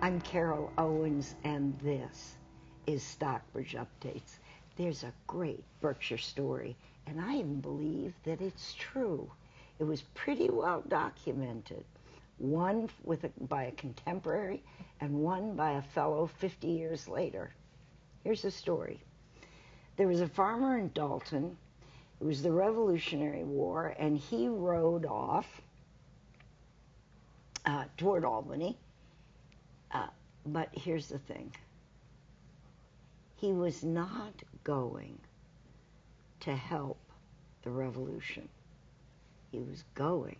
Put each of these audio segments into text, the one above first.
I'm Carol Owens, and this is Stockbridge Updates. There's a great Berkshire story, and I even believe that it's true. It was pretty well documented, one by a contemporary and one by a fellow 50 years later. Here's the story. There was a farmer in Dalton. It was the Revolutionary War, and he rode off toward Albany. But here's the thing. He was not going to help the revolution. He was going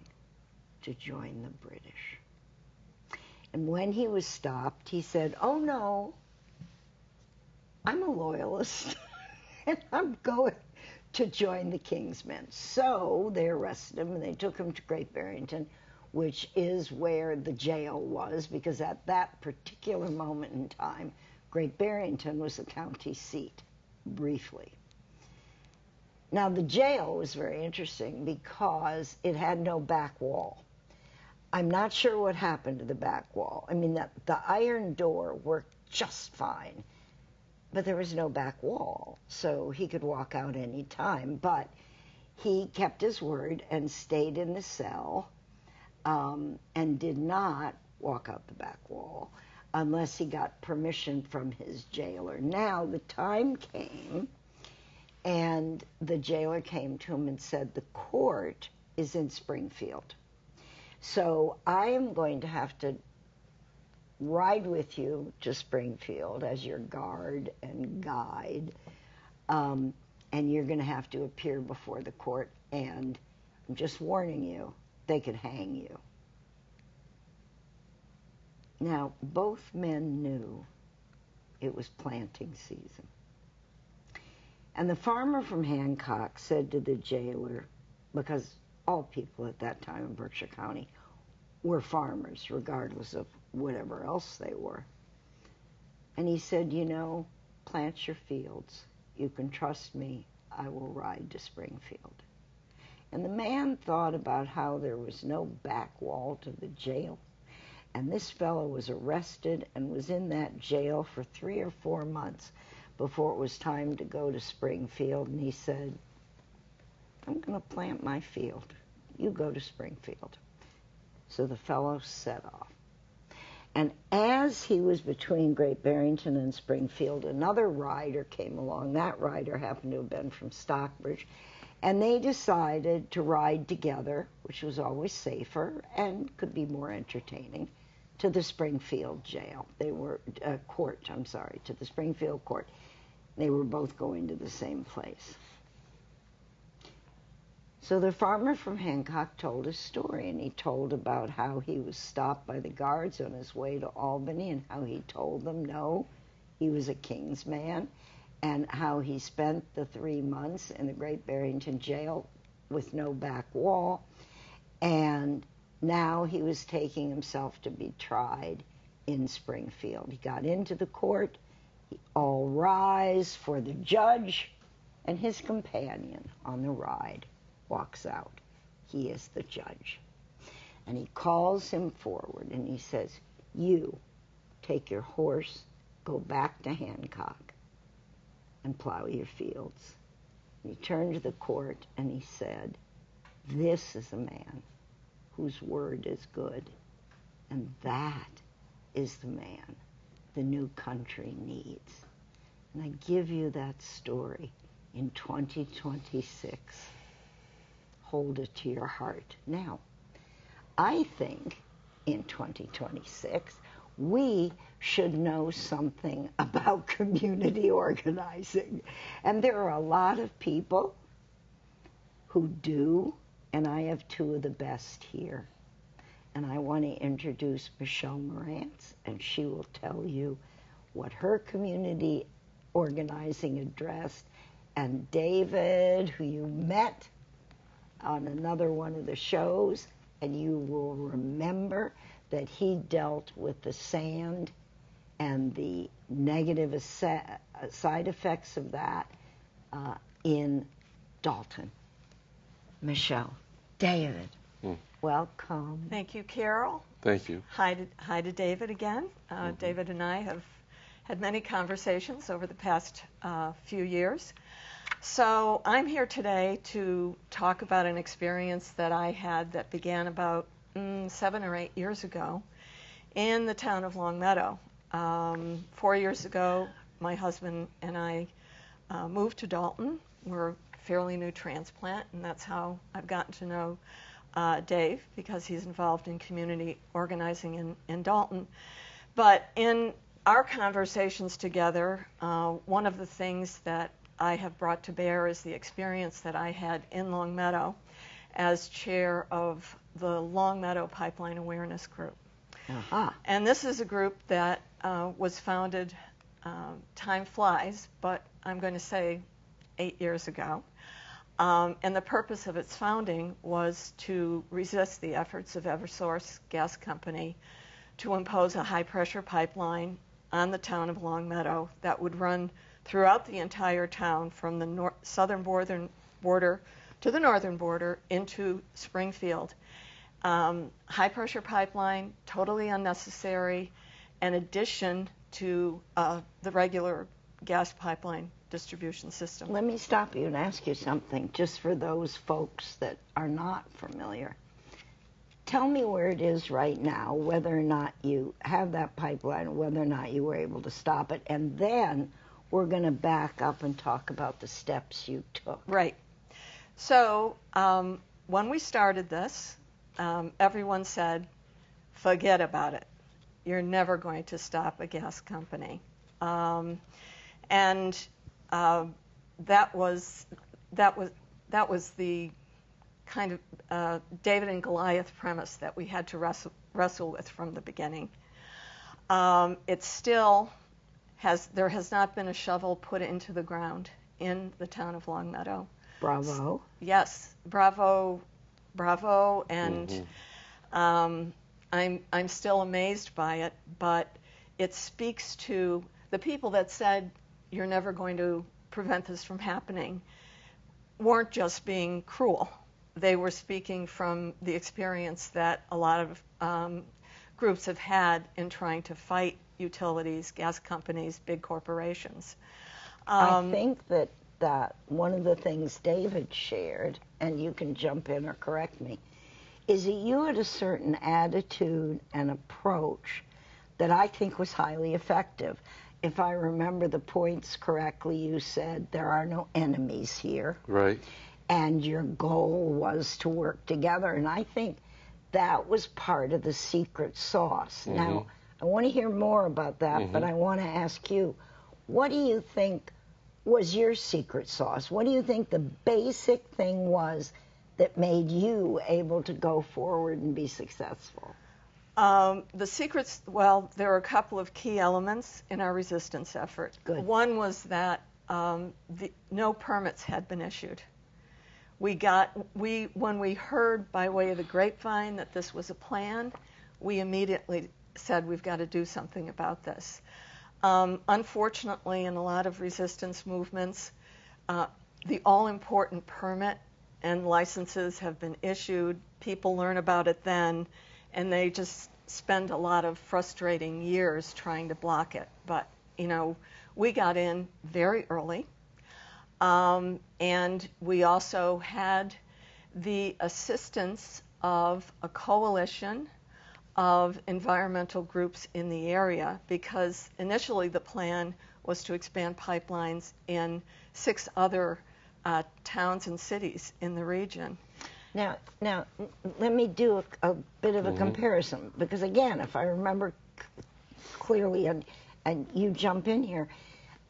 to join the British. And when he was stopped, he said, "Oh no, I'm a loyalist, and I'm going to join the King's men." So they arrested him, and they took him to Great Barrington, which is where the jail was, because at that particular moment in time, Great Barrington was the county seat, briefly. Now, the jail was very interesting because it had no back wall. I'm not sure what happened to the back wall. I mean, the iron door worked just fine, but there was no back wall, so he could walk out any time. But he kept his word and stayed in the cell, and did not walk out the back wall unless he got permission from his jailer. Now, the time came, and the jailer came to him and said, "The court is in Springfield. So I am going to have to ride with you to Springfield as your guard and guide, and you're going to have to appear before the court, and I'm just warning you, they could hang you." Now, both men knew it was planting season. And the farmer from Hancock said to the jailer, because all people at that time in Berkshire County were farmers, regardless of whatever else they were. And he said, "You know, plant your fields. You can trust me. I will ride to Springfield." And the man thought about how there was no back wall to the jail. And this fellow was arrested and was in that jail for 3 or 4 months before it was time to go to Springfield. And he said, "I'm going to plant my field. You go to Springfield." So the fellow set off. And as he was between Great Barrington and Springfield, another rider came along. That rider happened to have been from Stockbridge. And they decided to ride together, which was always safer and could be more entertaining, to the Springfield jail. They were, to the Springfield court. They were both going to the same place. So the farmer from Hancock told his story, and he told about how he was stopped by the guards on his way to Albany, and how he told them no, he was a King's man, and how he spent the 3 months in the Great Barrington jail with no back wall, and now he was taking himself to be tried in Springfield. He got into the court, all rise for the judge, and his companion on the ride walks out. He is the judge. And he calls him forward, and he says, "You take your horse, go back to Hancock, and plow your fields." And he turned to the court and he said, "This is a man whose word is good, and that is the man the new country needs." And I give you that story in 2026. Hold it to your heart. Now, I think in 2026, we should know something about community organizing. And there are a lot of people who do, and I have 2 of the best here. And I want to introduce Michele Marantz, and she will tell you what her community organizing addressed. And David, who you met on another one of the shows, and you will remember that he dealt with the sand and the negative side effects of that in Dalton. Michele, David, Welcome. Thank you, Carol. Thank you. Hi to David again. David and I have had many conversations over the past few years. So I'm here today to talk about an experience that I had that began about 7 or 8 years ago in the town of Longmeadow. 4 years ago, my husband and I moved to Dalton. We're a fairly new transplant, and that's how I've gotten to know Dave, because he's involved in community organizing in Dalton. But in our conversations together, one of the things that I have brought to bear is the experience that I had in Longmeadow as chair of the Longmeadow Pipeline Awareness Group. Uh-huh. And this is a group that was founded, time flies, but I'm going to say 8 years ago. And the purpose of its founding was to resist the efforts of Eversource Gas Company to impose a high-pressure pipeline on the town of Longmeadow that would run throughout the entire town from the southern border to the northern border into Springfield. High-pressure pipeline, totally unnecessary, in addition to the regular gas pipeline distribution system. Let me stop you and ask you something, just for those folks that are not familiar. Tell me where it is right now, whether or not you have that pipeline, whether or not you were able to stop it, and then we're going to back up and talk about the steps you took. Right. So when we started this, everyone said, forget about it. You're never going to stop a gas company. And that was the kind of David and Goliath premise that we had to wrestle with from the beginning. It still there has not been a shovel put into the ground in the town of Longmeadow. Bravo. Yes, bravo, and I'm still amazed by it, but it speaks to the people that said you're never going to prevent this from happening weren't just being cruel. They were speaking from the experience that a lot of groups have had in trying to fight utilities, gas companies, big corporations. I think that one of the things David shared, and you can jump in or correct me, is that you had a certain attitude and approach that I think was highly effective. If I remember the points correctly, you said there are no enemies here. Right. And your goal was to work together. And I think that was part of the secret sauce. Mm-hmm. Now, I want to hear more about that, but I want to ask you, what do you think was your secret sauce? What do you think the basic thing was that made you able to go forward and be successful? The secrets, well, there are a couple of key elements in our resistance effort. Good. One was that no permits had been issued. When we heard by way of the grapevine that this was a plan, we immediately said we've got to do something about this. Unfortunately, in a lot of resistance movements, the all-important permit and licenses have been issued. People learn about it then, and they just spend a lot of frustrating years trying to block it. But, we got in very early. And we also had the assistance of a coalition of environmental groups in the area, because initially the plan was to expand pipelines in 6 other towns and cities in the region. Now, let me do a bit of a comparison, because again, if I remember clearly, and you jump in here,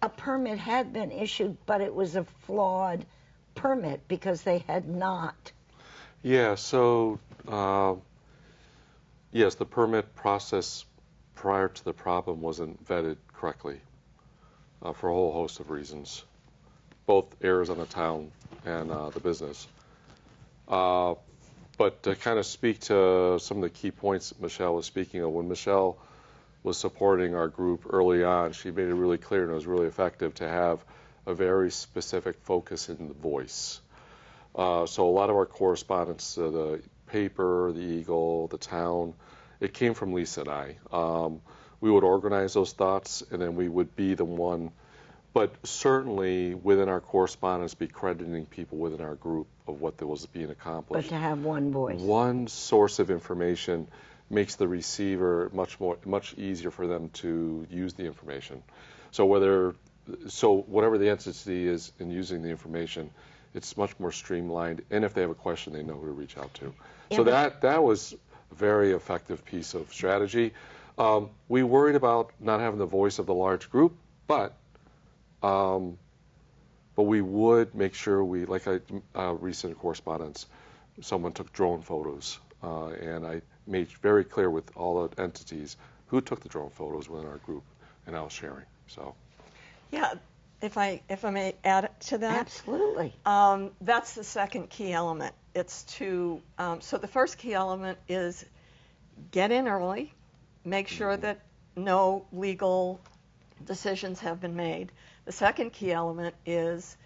a permit had been issued, but it was a flawed permit because they had not. Yeah, so, yes, the permit process prior to the problem wasn't vetted correctly for a whole host of reasons, both errors on the town and the business. But to kind of speak to some of the key points that Michele was speaking of, when Michele was supporting our group early on, she made it really clear, and it was really effective, to have a very specific focus in the voice. So a lot of our correspondence to the paper, the Eagle, the town. It came from Lisa and I. We would organize those thoughts, and then we would be the one, but certainly within our correspondence, be crediting people within our group of what was being accomplished. But to have one voice. One source of information makes the receiver much easier for them to use the information. So whatever the entity is in using the information, it's much more streamlined, and if they have a question, they know who to reach out to. Yeah, So that was a very effective piece of strategy. We worried about not having the voice of the large group, but we would make sure recent correspondence, someone took drone photos, and I made very clear with all the entities who took the drone photos within our group, and I was sharing. So, Yeah, if I may add to that. Absolutely. That's the second key element. It's to so the first key element is get in early, make sure that no legal decisions have been made. The second key element is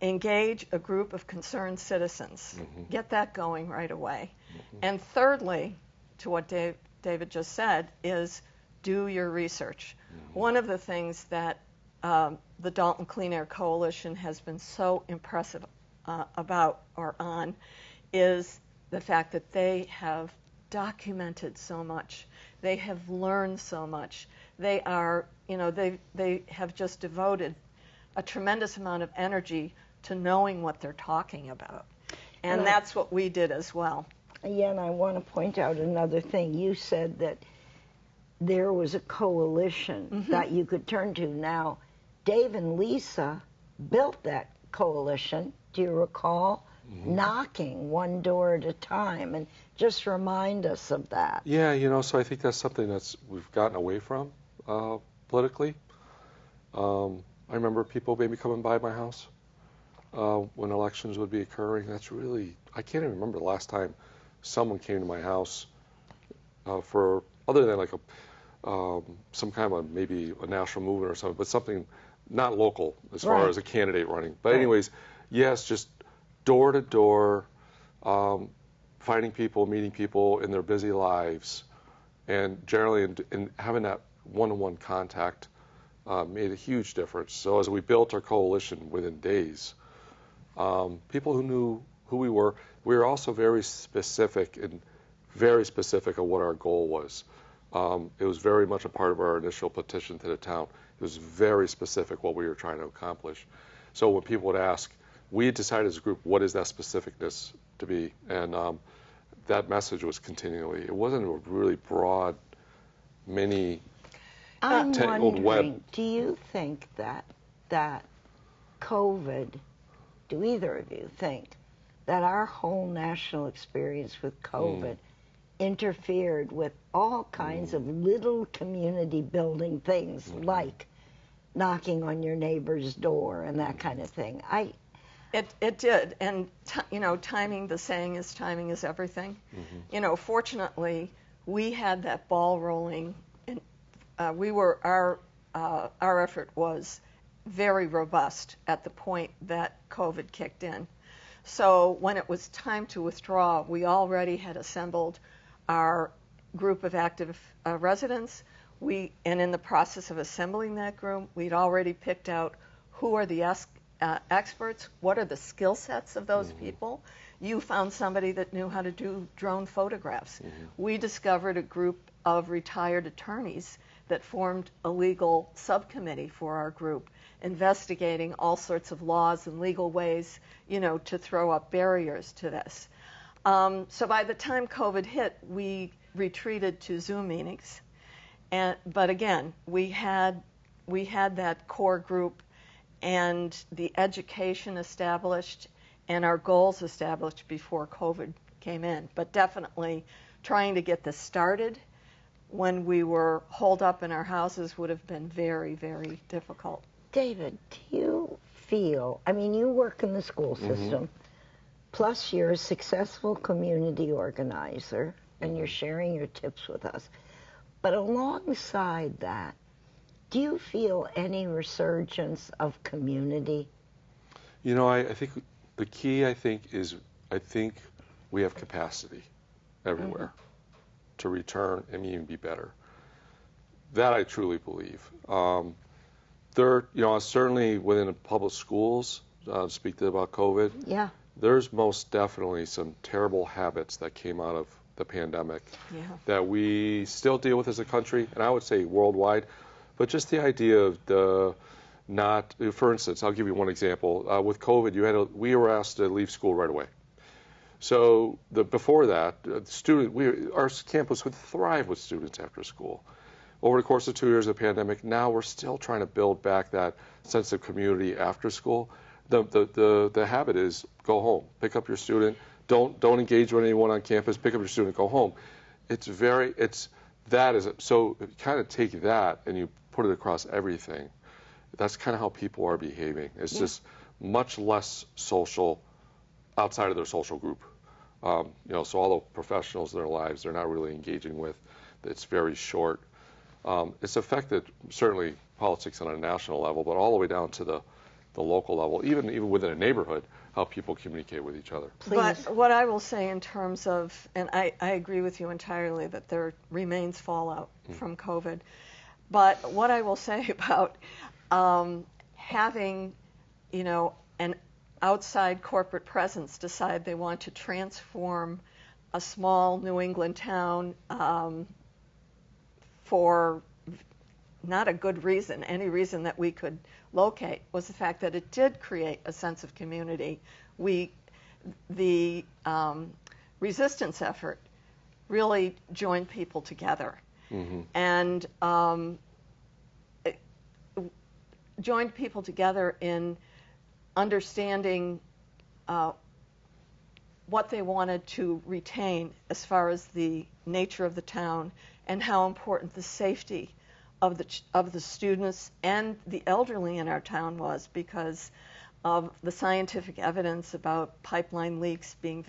engage a group of concerned citizens. Get that going right away. And thirdly, to what David just said, is do your research. One of the things that the Dalton Clean Air Coalition has been so impressive on is the fact that they have documented so much. They have learned so much. They are, they have just devoted a tremendous amount of energy to knowing what they're talking about. And that's what we did as well. Yeah, and I want to point out another thing. You said that there was a coalition that you could turn to. Now, Dave and Lisa built that coalition, do you recall? Knocking one door at a time, and just remind us of that. Yeah, so I think that's something we've gotten away from politically. I remember people maybe coming by my house when elections would be occurring. I can't even remember the last time someone came to my house for, other than like some kind of maybe a national movement or something, but something not local as far as a candidate running. But anyways, yes, just door to door, finding people, meeting people in their busy lives, and generally in having that one-on-one contact made a huge difference. So as we built our coalition within days, people who knew who we were also very specific of what our goal was. It was very much a part of our initial petition to the town. It was very specific what we were trying to accomplish. So when people would ask, we had decided as a group, what is that specificness to be? And that message was continually, it wasn't a really broad, many I'm tangled wondering, web. do you think that COVID, do either of you think that our whole national experience with COVID interfered with all kinds of little community building things like knocking on your neighbor's door and that kind of thing? It did, and timing. The saying is timing is everything. Fortunately, we had that ball rolling, and our effort was very robust at the point that COVID kicked in. So when it was time to withdraw, we already had assembled our group of active residents. And in the process of assembling that group, we'd already picked out who are the experts, what are the skill sets of those people. You found somebody that knew how to do drone photographs. We discovered a group of retired attorneys that formed a legal subcommittee for our group, investigating all sorts of laws and legal ways, to throw up barriers to this. So by the time COVID hit, we retreated to Zoom meetings. But again, we had that core group and the education established and our goals established before COVID came in. But definitely trying to get this started when we were holed up in our houses would have been very, very difficult. David, do you feel, you work in the school system, plus you're a successful community organizer, and you're sharing your tips with us. But alongside that, do you feel any resurgence of community? I think the key, is we have capacity everywhere to return and even be better. That I truly believe. There, certainly within public schools, speak about COVID, Yeah. there's most definitely some terrible habits that came out of the pandemic that we still deal with as a country, and I would say worldwide. But just the idea of for instance, I'll give you one example. With COVID, we were asked to leave school right away. So before that, our campus would thrive with students after school. Over the course of 2 years of the pandemic, now we're still trying to build back that sense of community after school. The habit is go home, pick up your student, don't engage with anyone on campus, pick up your student, go home. So you kind of take that and you put it across everything. That's kind of how people are behaving. It's just much less social outside of their social group. So all the professionals in their lives, they're not really engaging with. It's very short. It's affected certainly politics on a national level, but all the way down to the local level, even within a neighborhood, how people communicate with each other. Please. But what I will say in terms of, and I agree with you entirely that there remains fallout from COVID, but what I will say about having, an outside corporate presence decide they want to transform a small New England town for not a good reason, any reason that we could locate, was the fact that it did create a sense of community. The resistance effort really joined people together, and joined people together in understanding what they wanted to retain as far as the nature of the town and how important the safety of the students and the elderly in our town was, because of the scientific evidence about pipeline leaks being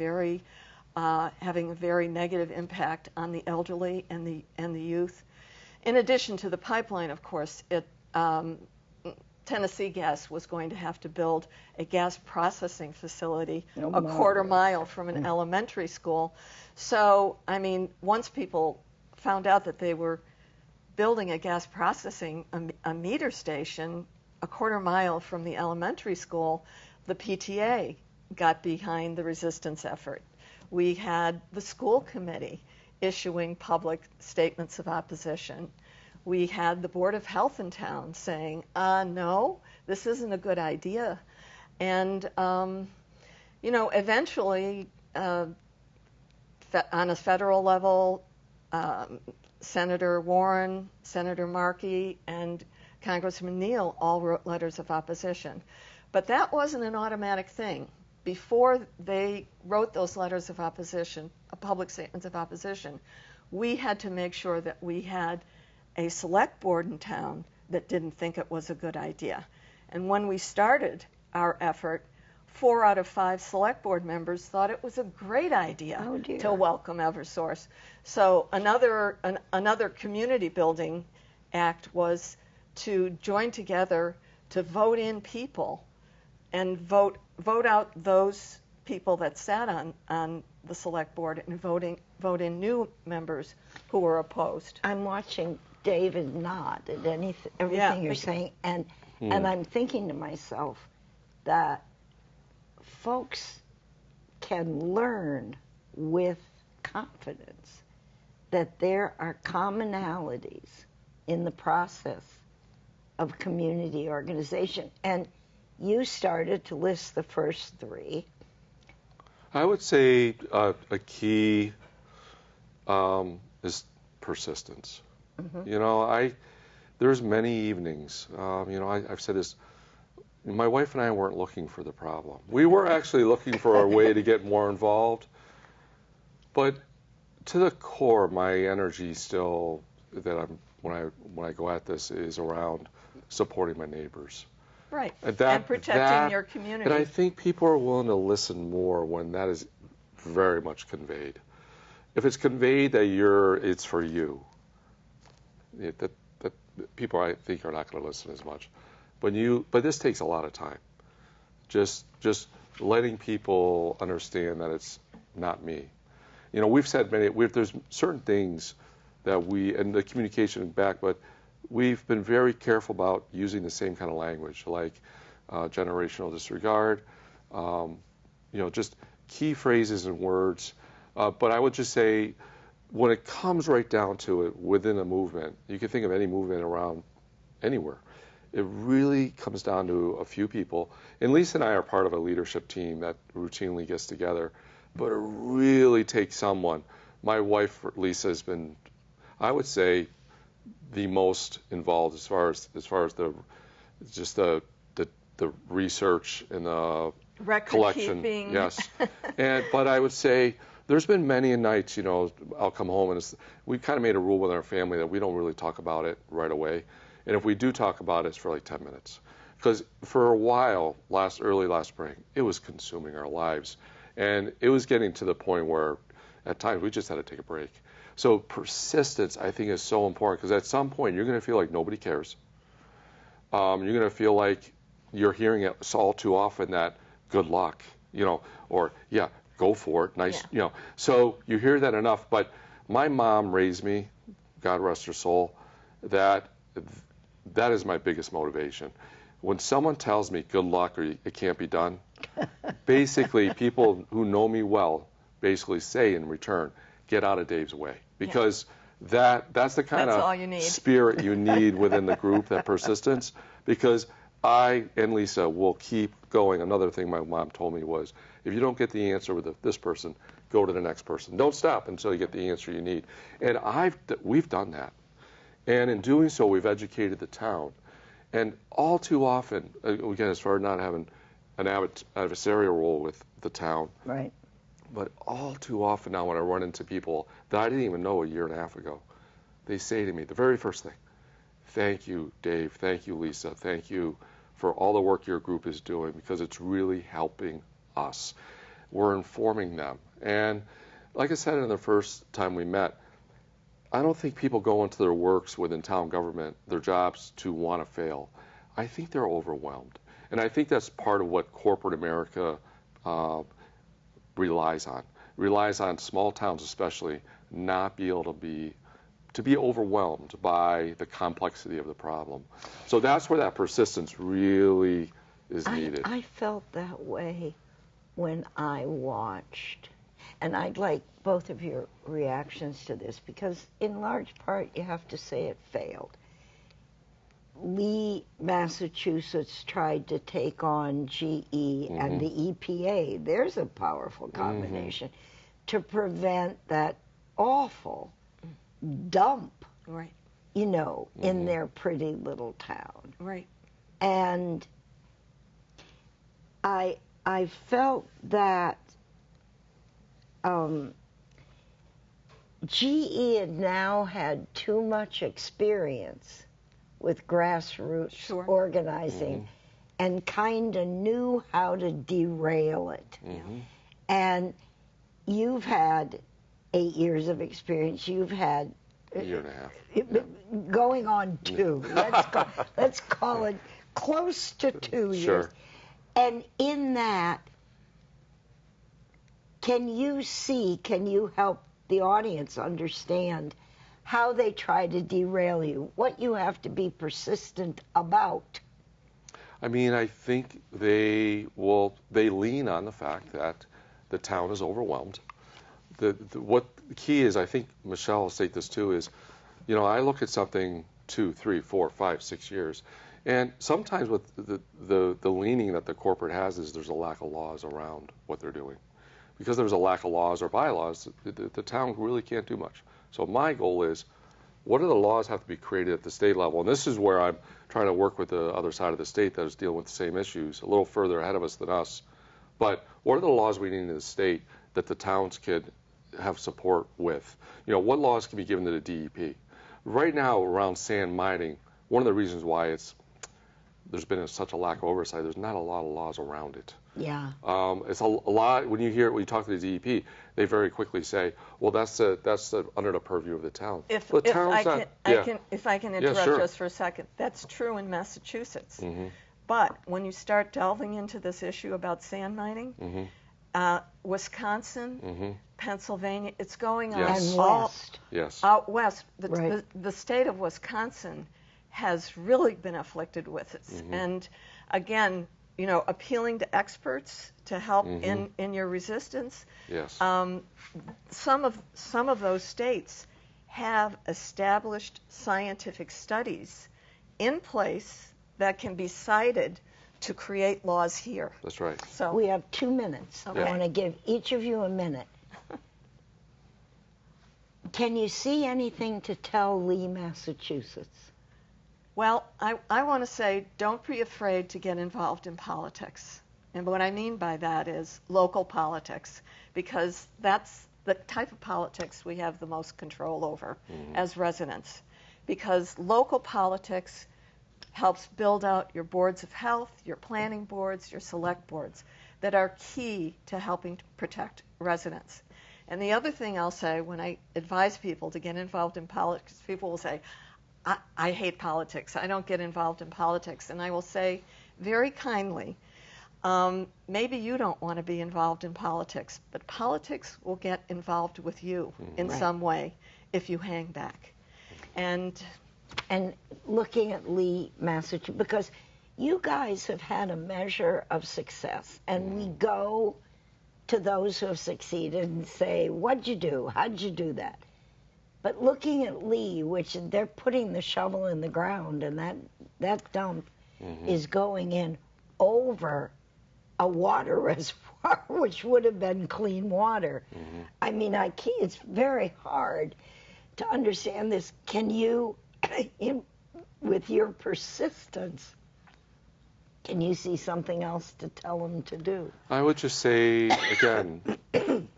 having a very negative impact on the elderly and the youth. In addition to the pipeline, of course, Tennessee Gas was going to have to build a gas processing facility a quarter mile from an elementary school. So, once people found out that they were building a gas processing, a meter station a quarter mile from the elementary school, the PTA got behind the resistance effort. We had the school committee issuing public statements of opposition. We had the Board of Health in town saying, no, this isn't a good idea. And, eventually, on a federal level, Senator Warren, Senator Markey, and Congressman Neal all wrote letters of opposition. But that wasn't an automatic thing. Before they wrote those letters of opposition, public statements of opposition, we had to make sure that we had a select board in town that didn't think it was a good idea. And when we started our effort, 4 out of 5 select board members thought it was a great idea to welcome Eversource. So another community building act was to join together to vote in people and vote out those people that sat on the select board and vote in new members who were opposed. I'm watching David nod at everything you're saying, and I'm thinking to myself that folks can learn with confidence that there are commonalities in the process of community organization. And you started to list the first 3. I would say a key is persistence. There's many evenings. I've said this. My wife and I weren't looking for the problem. We were actually looking for a way to get more involved. But to the core, my energy still when I go at this is around supporting my neighbors. Right. And protecting your community. And I think people are willing to listen more when that is very much conveyed. If it's conveyed that it's for you, that people I think are not going to listen as much. But this takes a lot of time. Just letting people understand that not me. You know, we've said there's certain things that and the communication back, but we've been very careful about using the same kind of language, like generational disregard, just key phrases and words. But I would just say, when it comes right down to it, within a movement, you can think of any movement around anywhere. It really comes down to a few people. And Lisa and I are part of a leadership team that routinely gets together. But it really takes someone. My wife, Lisa, has been, I would say, the most involved as far as the research and the record collection. Keeping. Yes. But I would say there's been many nights, I'll come home and we kind of made a rule with our family that we don't really talk about it right away. And if we do talk about it, it's for like 10 minutes. Because for a while, early last spring, it was consuming our lives. And it was getting to the point where at times we just had to take a break. So persistence, I think, is so important, because at some point you're going to feel like nobody cares. You're going to feel like you're hearing it all too often that good luck, or yeah, go for it, nice, Yeah. So you hear that enough. But my mom raised me, God rest her soul, that is my biggest motivation. When someone tells me good luck or it can't be done, basically people who know me well basically say in return, get out of Dave's way. Because that's the kind of spirit you need within the group, that persistence. Because I and Lisa will keep going. Another thing my mom told me was, if you don't get the answer with this person, go to the next person. Don't stop until you get the answer you need. And we've done that. And in doing so, we've educated the town. And all too often, again, as far as not having an adversarial role with the town, Right. but all too often now when I run into people that I didn't even know a year and a half ago, they say to me, the very first thing, thank you, Dave, thank you, Lisa, thank you for all the work your group is doing, because it's really helping us. We're informing them. And like I said in the first time we met, I don't think people go into their works within town government, their jobs, to want to fail. I think they're overwhelmed. And I think that's part of what corporate America relies on small towns especially, not be able to be overwhelmed by the complexity of the problem. So that's where that persistence really is needed. I felt that way when I watched. And I'd like both of your reactions to this, because in large part you have to say it failed. Lee, Massachusetts tried to take on GE and the EPA. There's a powerful combination to prevent that awful dump, right, in their pretty little town. Right. And I felt that GE had now had too much experience with grassroots organizing and kind of knew how to derail it. And you've had 8 years of experience. You've had a year and a half. Going on 2. Let's call it close to 2 years. Sure. And in that, can you help the audience understand how they try to derail you, what you have to be persistent about? I mean, I think they lean on the fact that the town is overwhelmed. What the key is, I think Michele will state this too, is, I look at something 2, 3, 4, 5, 6 years, and sometimes with the leaning that the corporate has is there's a lack of laws around what they're doing. Because there's a lack of laws or bylaws, the town really can't do much. So my goal is, what are the laws have to be created at the state level? And this is where I'm trying to work with the other side of the state that is dealing with the same issues, a little further ahead of us than us. But what are the laws we need in the state that the towns could have support with? What laws can be given to the DEP? Right now, around sand mining, one of the reasons why there's been such a lack of oversight, there's not a lot of laws around it. Yeah. It's a lot. When you talk to the DEP, they very quickly say, "Well, that's under the purview of the town." If I can interrupt just for a second, that's true in Massachusetts. But when you start delving into this issue about sand mining, Wisconsin, Mm-hmm. Pennsylvania. It's going on Yes. And all west. Yes. out west. Right. The state of Wisconsin has really been afflicted with it. Mhm. And again, you know, appealing to experts to help Mhm. in your resistance. Yes. Some of those states have established scientific studies in place that can be cited to create laws here. That's right. So We have 2 minutes. Okay. I want to give each of you a minute. Can you see anything to tell Lee, Massachusetts? well, I want to say don't be afraid to get involved in politics. And what I mean by that is local politics, because that's the type of politics we have the most control over as residents. Because local politics helps build out your boards of health, your planning boards, your select boards that are key to helping to protect residents. And the other thing I'll say when I advise people to get involved in politics, people will say, I hate politics. I don't get involved in politics. And I will say very kindly, maybe you don't want to be involved in politics, but politics will get involved with you in Right. some way if you hang back. And looking at Lee, Massachusetts, because you guys have had a measure of success, and we go to those who have succeeded and say, what'd you do? How'd you do that? But looking at Lee, which they're putting the shovel in the ground, and that dump is going in over a water reservoir, which would have been clean water. I mean, it's very hard to understand this. Can you, with your persistence, can you see something else to tell them to do? I would just say, again,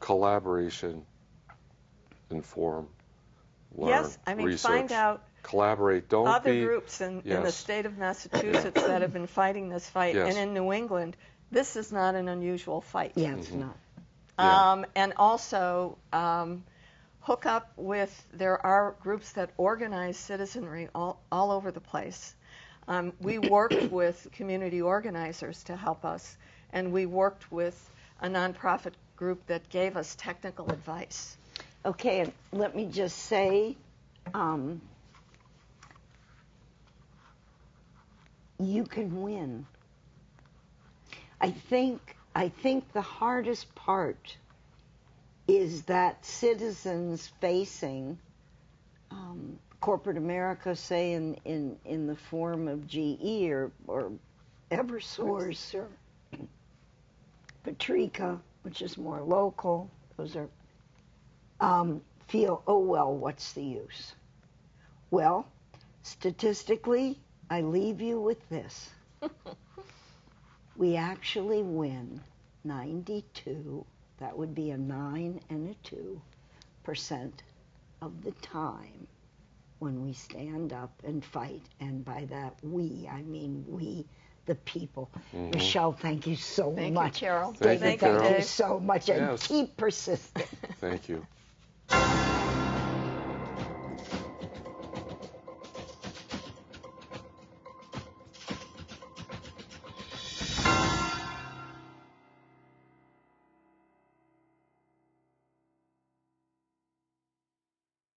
collaboration, inform, learn, yes, I mean, research, find out collaborate. Don't other be groups in the yes. state of Massachusetts that have been fighting this fight. Yes. And in New England, this is not an unusual fight. Yeah, it's not. Yeah. And also hook up with, there are groups that organize citizenry all over the place. We worked with community organizers to help us, and we worked with a nonprofit group that gave us technical advice. Okay, and let me just say, you can win. I think the hardest part is that citizens facing corporate America, say in the form of GE or Eversource or Patrica, which is more local, those are feel, oh well, what's the use? Well, statistically, I leave you with this. We actually win 92, that would be a 9 and a 2% of the time when we stand up and fight. And by that we, I mean we, the people. Michele, thank you so Thank much. you, Carol. Thank you, David, Carol. thank you so much. And Yes. keep persisting. Thank you.